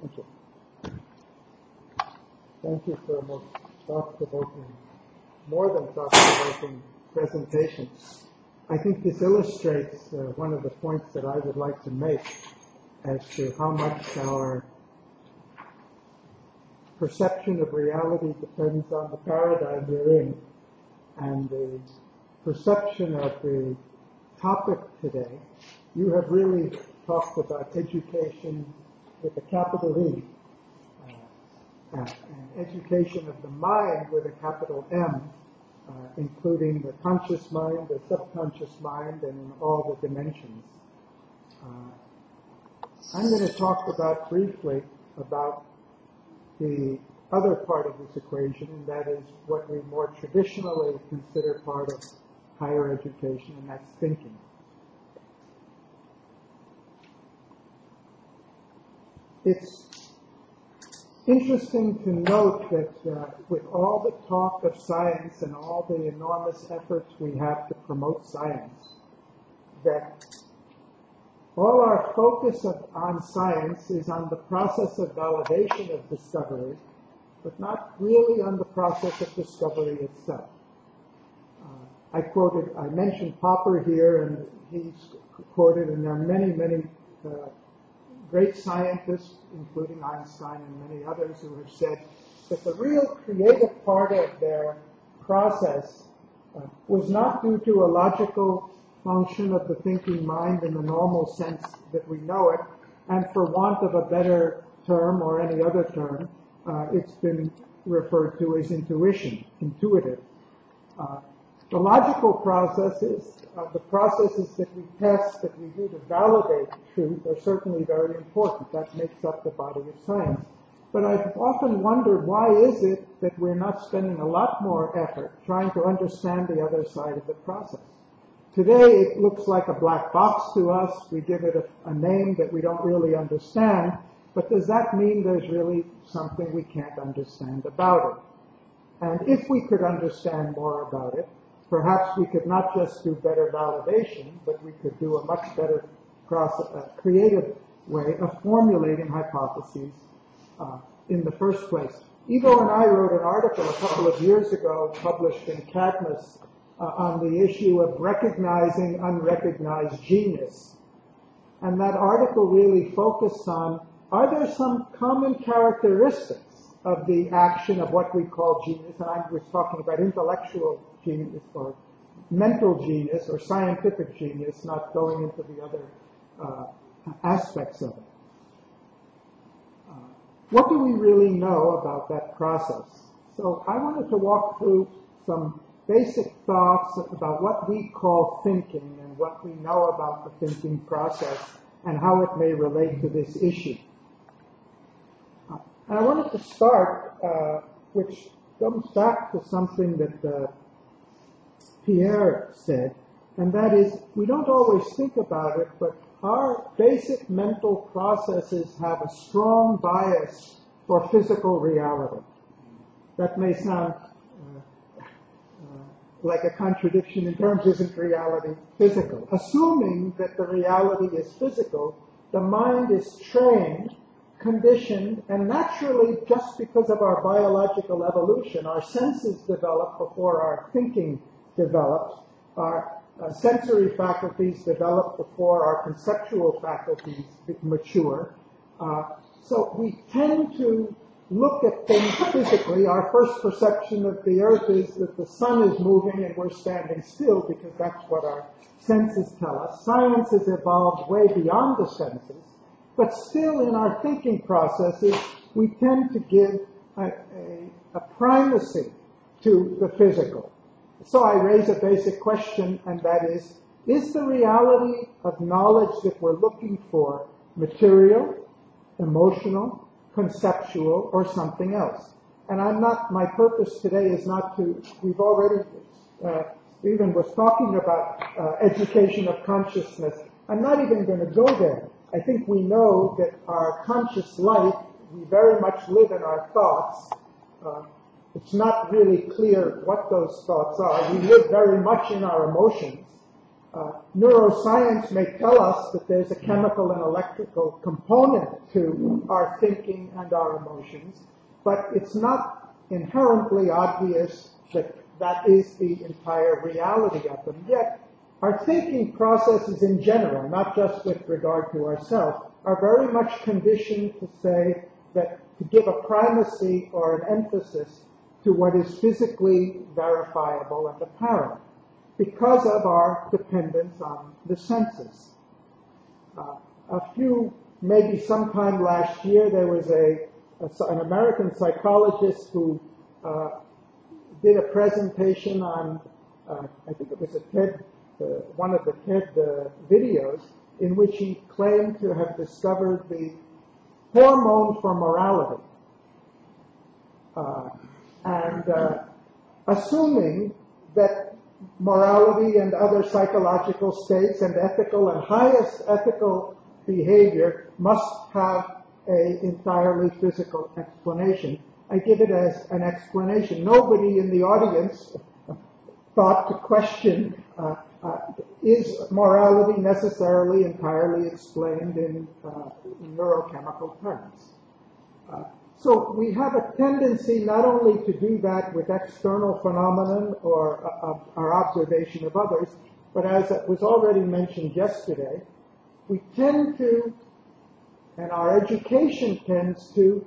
Thank you. Thank you for a most thought-provoking, more than thought-provoking presentation. I think this illustrates one of the points that I would like to make as to how much our perception of reality depends on the paradigm we're in. And the perception of the topic today, you have really talked about education with a capital E, and education of the mind with a capital M, including the conscious mind, the subconscious mind, and in all the dimensions. I'm going to talk about briefly about the other part of this equation, and that is what we more traditionally consider part of higher education, and that's thinking. It's interesting to note that with all the talk of science and all the enormous efforts we have to promote science, that all our focus on science is on the process of validation of discovery, but not really on the process of discovery itself. I mentioned Popper here, and he's quoted, and there are many, many great scientists, including Einstein and many others, who have said that the real creative part of their process was not due to a logical function of the thinking mind in the normal sense that we know it, and for want of a better term or any other term, it's been referred to as intuition, intuitive. The logical processes, the processes that we test, that we do to validate truth, are certainly very important. That makes up the body of science. But I've often wondered, why is it that we're not spending a lot more effort trying to understand the other side of the process? Today, it looks like a black box to us. We give it a name that we don't really understand. But does that mean there's really something we can't understand about it? And if we could understand more about it, perhaps we could not just do better validation, but we could do a much better creative way of formulating hypotheses in the first place. Ivo and I wrote an article a couple of years ago, published in Cadmus, on the issue of recognizing unrecognized genius. And that article really focused on, are there some common characteristics of the action of what we call genius? And I was talking about intellectual genius or mental genius or scientific genius, not going into the other aspects of it. What do we really know about that process? So I wanted to walk through some basic thoughts about what we call thinking and what we know about the thinking process and how it may relate to this issue. And I wanted to start, which comes back to something that Pierre said, and that is, we don't always think about it, but our basic mental processes have a strong bias for physical reality. That may sound like a contradiction in terms, isn't reality physical? Assuming that the reality is physical, the mind is trained, conditioned, and naturally, just because of our biological evolution, our senses develop before our thinking develops, our sensory faculties develop before our conceptual faculties mature. So we tend to look at things physically. Our first perception of the earth is that the sun is moving and we're standing still, because that's what our senses tell us. Science has evolved way beyond the senses, but still in our thinking processes, we tend to give a primacy to the physical. So I raise a basic question, and that is the reality of knowledge that we're looking for material, emotional, conceptual, or something else? And my purpose today is not to, we've already, Stephen was talking about education of consciousness. I'm not even going to go there. I think we know that our conscious life, we very much live in our thoughts. It's not really clear what those thoughts are. We live very much in our emotions. Neuroscience may tell us that there's a chemical and electrical component to our thinking and our emotions, but it's not inherently obvious that that is the entire reality of them. Yet, our thinking processes in general, not just with regard to ourselves, are very much conditioned to say that to give a primacy or an emphasis to what is physically verifiable and apparent because of our dependence on the senses. Maybe sometime last year, there was an American psychologist who did a presentation on, I think it was one of the TED videos, in which he claimed to have discovered the hormone for morality. Assuming that morality and other psychological states and ethical and highest ethical behavior must have an entirely physical explanation. I give it as an explanation. Nobody in the audience thought to question, is morality necessarily entirely explained in neurochemical terms? So we have a tendency not only to do that with external phenomenon or our observation of others, but as it was already mentioned yesterday, we tend to, and our education tends to,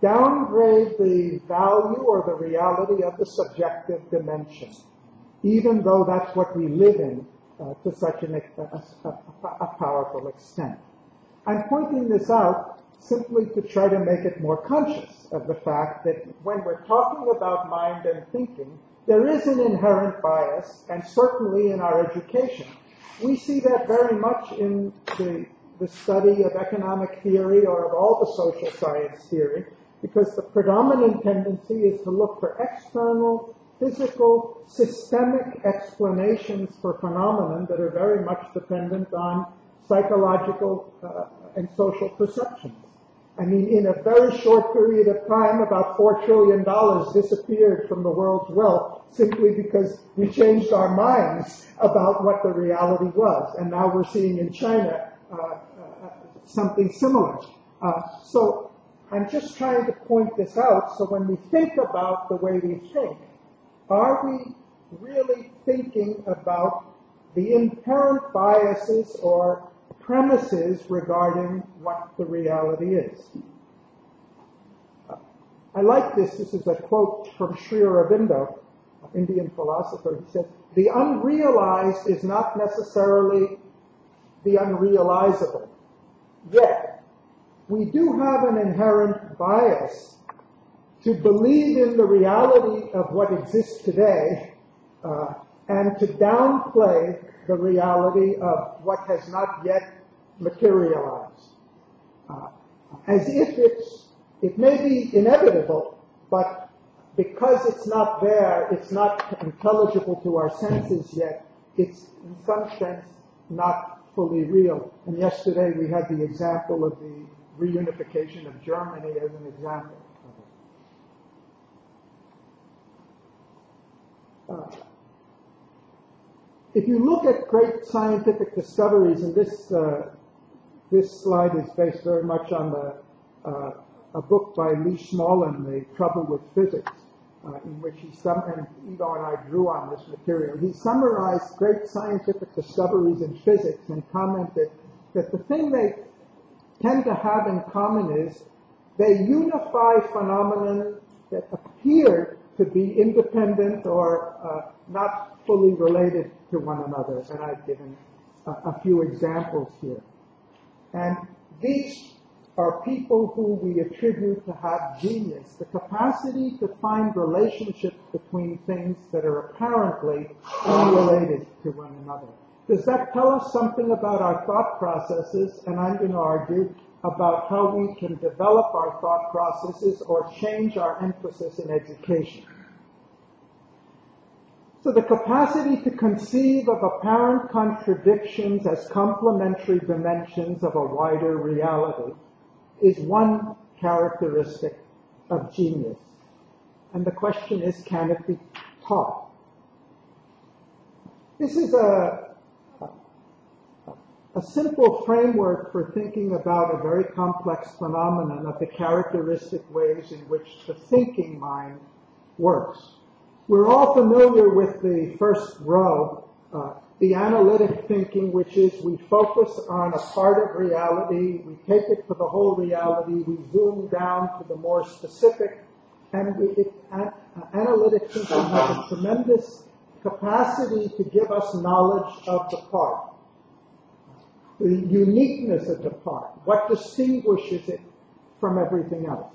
downgrade the value or the reality of the subjective dimension, even though that's what we live in to such a powerful extent. I'm pointing this out simply to try to make it more conscious of the fact that when we're talking about mind and thinking, there is an inherent bias, and certainly in our education. We see that very much in the study of economic theory or of all the social science theory, because the predominant tendency is to look for external, physical, systemic explanations for phenomena that are very much dependent on psychological and social perceptions. I mean, in a very short period of time, about $4 trillion disappeared from the world's wealth simply because we changed our minds about what the reality was. And now we're seeing in China something similar. So I'm just trying to point this out. So when we think about the way we think, are we really thinking about the inherent biases or premises regarding what the reality is? I like this. This is a quote from Sri Aurobindo, Indian philosopher. He said, "The unrealized is not necessarily the unrealizable. Yet, we do have an inherent bias to believe in the reality of what exists today and to downplay the reality of what has not yet materialized. As if it may be inevitable, but because it's not there, it's not intelligible to our senses yet, it's in some sense not fully real. And yesterday we had the example of the reunification of Germany as an example of it. If you look at great scientific discoveries, and this slide is based very much on a book by Lee Smolin, The Trouble with Physics, in which and Ivo and I drew on this material. He summarized great scientific discoveries in physics and commented that the thing they tend to have in common is they unify phenomena that appear to be independent or not fully related to one another. And I've given a few examples here. And these are people who we attribute to have genius, the capacity to find relationships between things that are apparently unrelated to one another. Does that tell us something about our thought processes? And I'm going to argue about how we can develop our thought processes or change our emphasis in education. So the capacity to conceive of apparent contradictions as complementary dimensions of a wider reality is one characteristic of genius. And the question is, can it be taught? This is a a simple framework for thinking about a very complex phenomenon of the characteristic ways in which the thinking mind works. We're all familiar with the first row, the analytic thinking, which is we focus on a part of reality, we take it for the whole reality, we zoom down to the more specific, and analytic thinking has a tremendous capacity to give us knowledge of the part, the uniqueness of the part, what distinguishes it from everything else.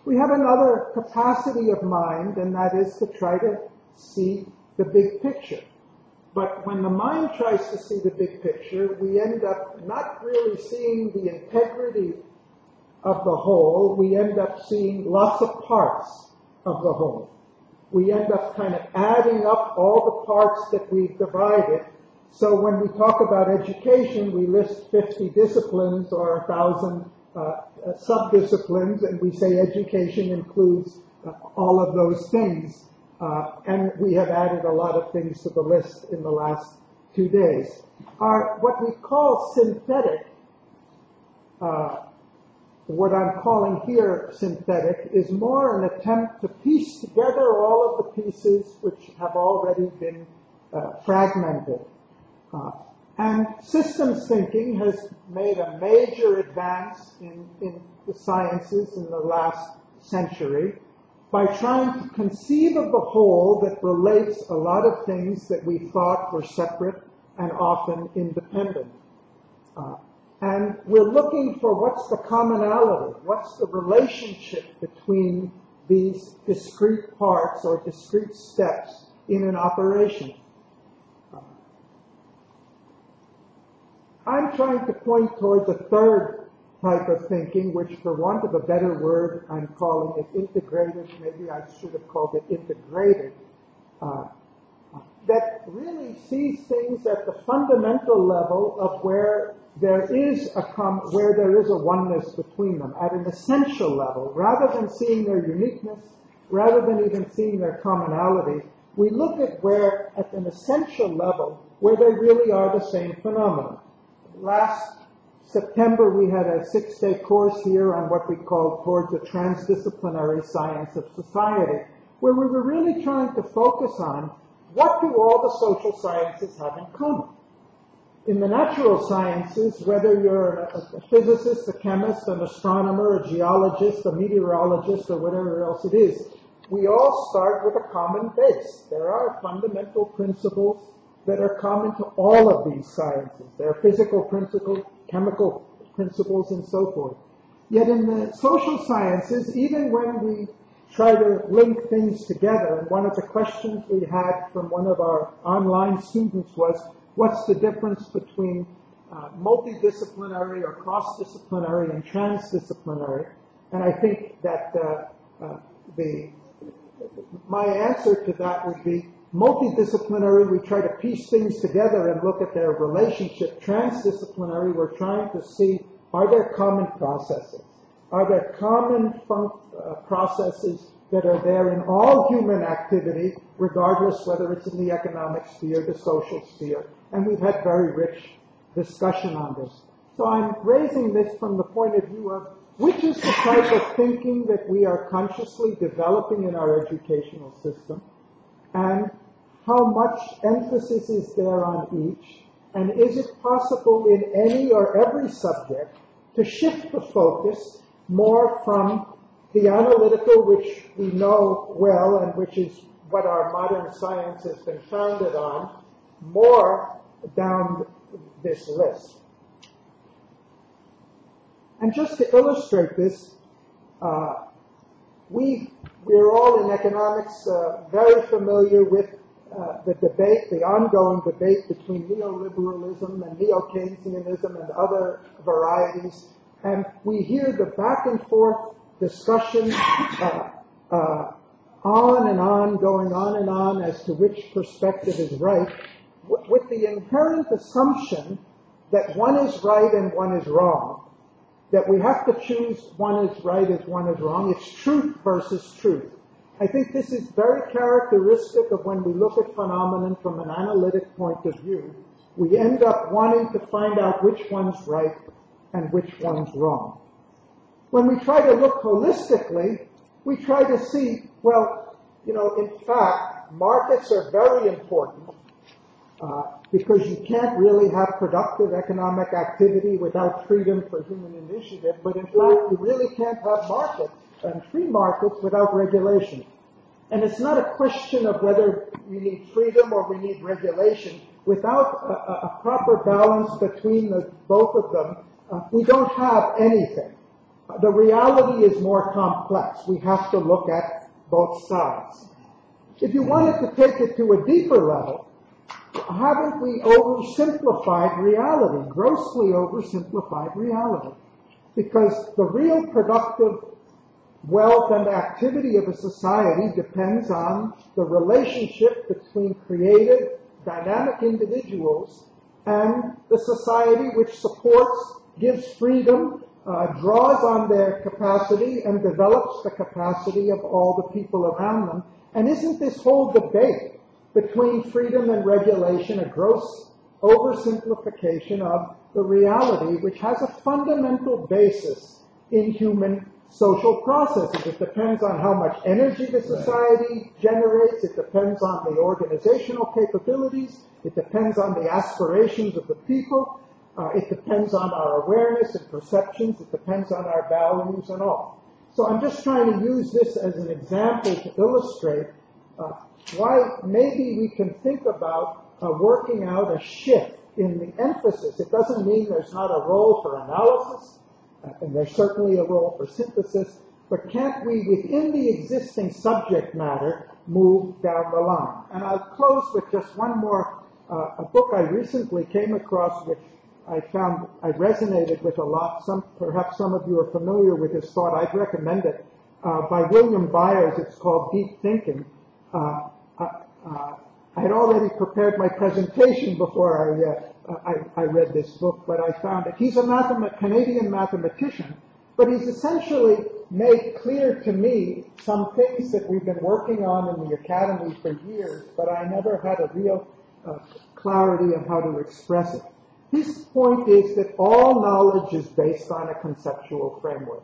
We have another capacity of mind, and that is to try to see the big picture. But when the mind tries to see the big picture, we end up not really seeing the integrity of the whole. We end up seeing lots of parts of the whole. We end up kind of adding up all the parts that we've divided. So when we talk about education, we list 50 disciplines or 1,000 sub-disciplines, and we say education includes all of those things. And we have added a lot of things to the list in the last 2 days. What we call synthetic, what I'm calling here synthetic, is more an attempt to piece together all of the pieces which have already been fragmented. And systems thinking has made a major advance in the sciences in the last century by trying to conceive of the whole that relates a lot of things that we thought were separate and often independent. And we're looking for what's the commonality, what's the relationship between these discrete parts or discrete steps in an operation. I'm trying to point towards a third type of thinking, which for want of a better word, I'm calling it integrated. Maybe I should have called it integrated. That really sees things at the fundamental level of where there is a oneness between them, at an essential level, rather than seeing their uniqueness, rather than even seeing their commonality. We look at where, at an essential level, where they really are the same phenomenon. Last September, we had a 6-day course here on what we called Towards a Transdisciplinary Science of Society, where we were really trying to focus on what do all the social sciences have in common. In the natural sciences, whether you're a physicist, a chemist, an astronomer, a geologist, a meteorologist, or whatever else it is, we all start with a common base. There are fundamental principles that are common to all of these sciences. There are physical principles, chemical principles, and so forth. Yet in the social sciences, even when we try to link things together, and one of the questions we had from one of our online students was, what's the difference between multidisciplinary or cross-disciplinary and transdisciplinary? And I think that my answer to that would be, multidisciplinary, we try to piece things together and look at their relationship. Transdisciplinary, we're trying to see, are there common processes? Are there common processes that are there in all human activity, regardless whether it's in the economic sphere, the social sphere? And we've had very rich discussion on this. So I'm raising this from the point of view of which is the type of thinking that we are consciously developing in our educational system, and how much emphasis is there on each, and is it possible in any or every subject to shift the focus more from the analytical, which we know well and which is what our modern science has been founded on, more down this list. And just to illustrate this, we're all in economics very familiar with the debate, the ongoing debate between neoliberalism and neo-Keynesianism and other varieties. And we hear the back and forth discussion on and on, going on and on as to which perspective is right, with the inherent assumption that one is right and one is wrong, that we have to choose one is right as one is wrong. It's truth versus truth. I think this is very characteristic of when we look at phenomenon from an analytic point of view, we end up wanting to find out which one's right and which one's wrong. When we try to look holistically, we try to see, well, in fact, markets are very important because you can't really have productive economic activity without freedom for human initiative, but in fact, you really can't have markets and free markets without regulation. And it's not a question of whether we need freedom or we need regulation. Without a proper balance between both of them, we don't have anything. The reality is more complex. We have to look at both sides. If you wanted to take it to a deeper level, haven't we oversimplified reality, grossly oversimplified reality? Because the real productive wealth and activity of a society depends on the relationship between creative, dynamic individuals and the society which supports, gives freedom, draws on their capacity and develops the capacity of all the people around them. And isn't this whole debate between freedom and regulation a gross oversimplification of the reality which has a fundamental basis in human social processes? It depends on how much energy the society generates. It depends on the organizational capabilities. It depends on the aspirations of the people. It depends on our awareness and perceptions. It depends on our values and all. So I'm just trying to use this as an example to illustrate why maybe we can think about working out a shift in the emphasis. It doesn't mean there's not a role for analysis, and there's certainly a role for synthesis, but can't we, within the existing subject matter, move down the line? And I'll close with just one more, a book I recently came across, which I found I resonated with a lot. Perhaps some of you are familiar with his thought. I'd recommend it, by William Byers. It's called Deep Thinking. I had already prepared my presentation before I read this book, but I found it. He's a Canadian mathematician, but he's essentially made clear to me some things that we've been working on in the academy for years, but I never had a real clarity on how to express it. His point is that all knowledge is based on a conceptual framework.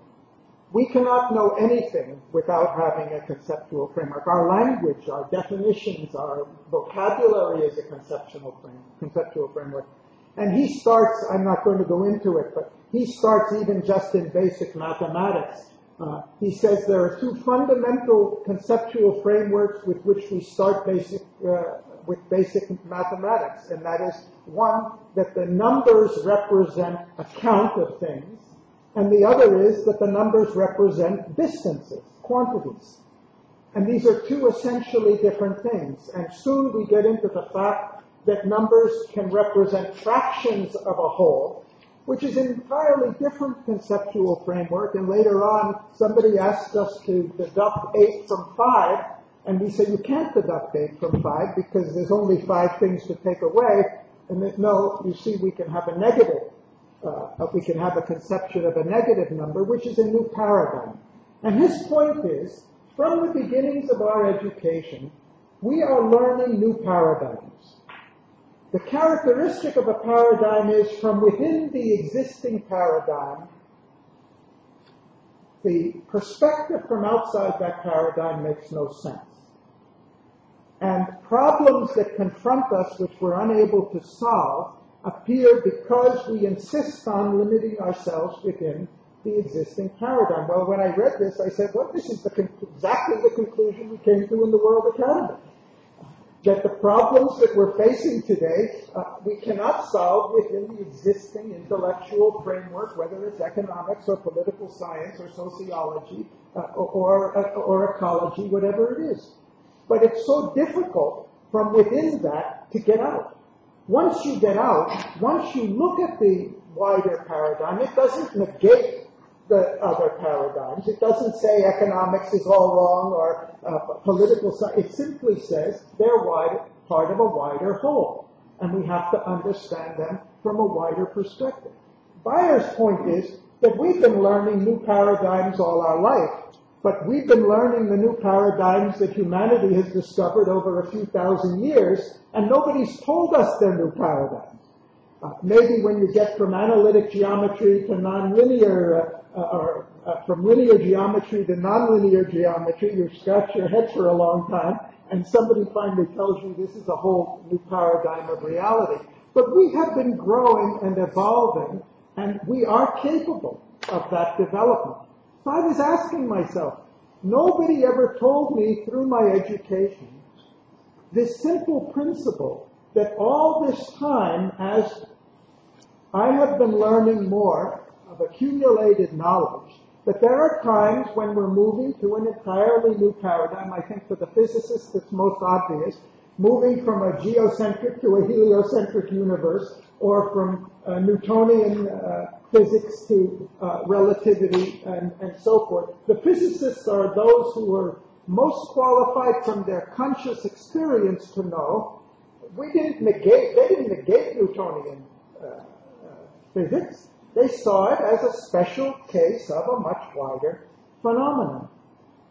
We cannot know anything without having a conceptual framework. Our language, our definitions, our vocabulary is a conceptual framework. And he starts, I'm not going to go into it, but he starts even just in basic mathematics. He says there are two fundamental conceptual frameworks with which we start with basic mathematics, and that is one, that the numbers represent a count of things, and the other is that the numbers represent distances, quantities. And these are two essentially different things. And soon we get into the fact that numbers can represent fractions of a whole, which is an entirely different conceptual framework. And later on, somebody asked us to deduct 8 from 5, and we say you can't deduct 8 from 5 because there's only 5 things to take away. And that, no, you see, we can have a negative. We can have a conception of a negative number, which is a new paradigm. And his point is, from the beginnings of our education, we are learning new paradigms. The characteristic of a paradigm is, from within the existing paradigm, the perspective from outside that paradigm makes no sense. And problems that confront us, which we're unable to solve, appear because we insist on limiting ourselves within the existing paradigm. Well, when I read this, I said, well, this is exactly the conclusion we came to in the World Academy. That the problems that we're facing today, we cannot solve within the existing intellectual framework, whether it's economics or political science or sociology or ecology, whatever it is. But it's so difficult from within that to get out. Once you get out, once you look at the wider paradigm, it doesn't negate the other paradigms. It doesn't say economics is all wrong or political science. It simply says they're part of a wider whole, and we have to understand them from a wider perspective. Byers' point is that we've been learning new paradigms all our life, but we've been learning the new paradigms that humanity has discovered over a few thousand years, and nobody's told us they're new paradigms. Maybe when you get from analytic geometry to nonlinear, or from linear geometry to nonlinear geometry, you scratch your head for a long time, and somebody finally tells you this is a whole new paradigm of reality. But we have been growing and evolving, and we are capable of that development. So I was asking myself, nobody ever told me through my education this simple principle that all this time, as I have been learning more of accumulated knowledge, that there are times when we're moving to an entirely new paradigm. I think for the physicists it's most obvious, moving from a geocentric to a heliocentric universe, or from Newtonian physics to relativity and so forth. The physicists are those who are most qualified from their conscious experience to know they didn't negate Newtonian physics. They saw it as a special case of a much wider phenomenon.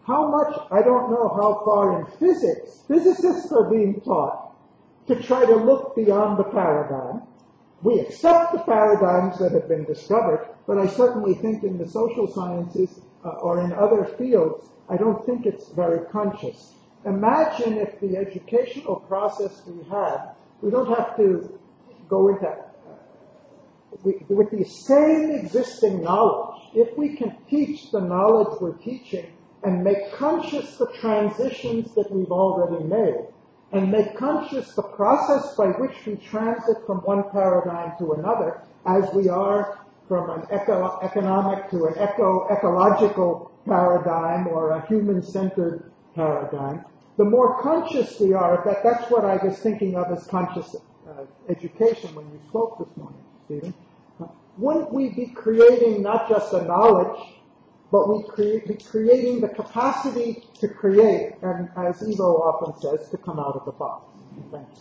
How much, I don't know how far in physics, physicists are being taught to try to look beyond the paradigm. We accept the paradigms that have been discovered, but I certainly think in the social sciences or in other fields, I don't think it's very conscious. Imagine if the educational process we had, we don't have to go into with the same existing knowledge, if we can teach the knowledge we're teaching and make conscious the transitions that we've already made, and make conscious the process by which we transit from one paradigm to another, as we are from an economic to an ecological paradigm or a human-centered paradigm, the more conscious we are of that. That's what I was thinking of as conscious education when you spoke this morning, Stephen. Wouldn't we be creating not just a knowledge, but we'd be creating the capacity to create, and as Ivo often says, to come out of the box. Thanks.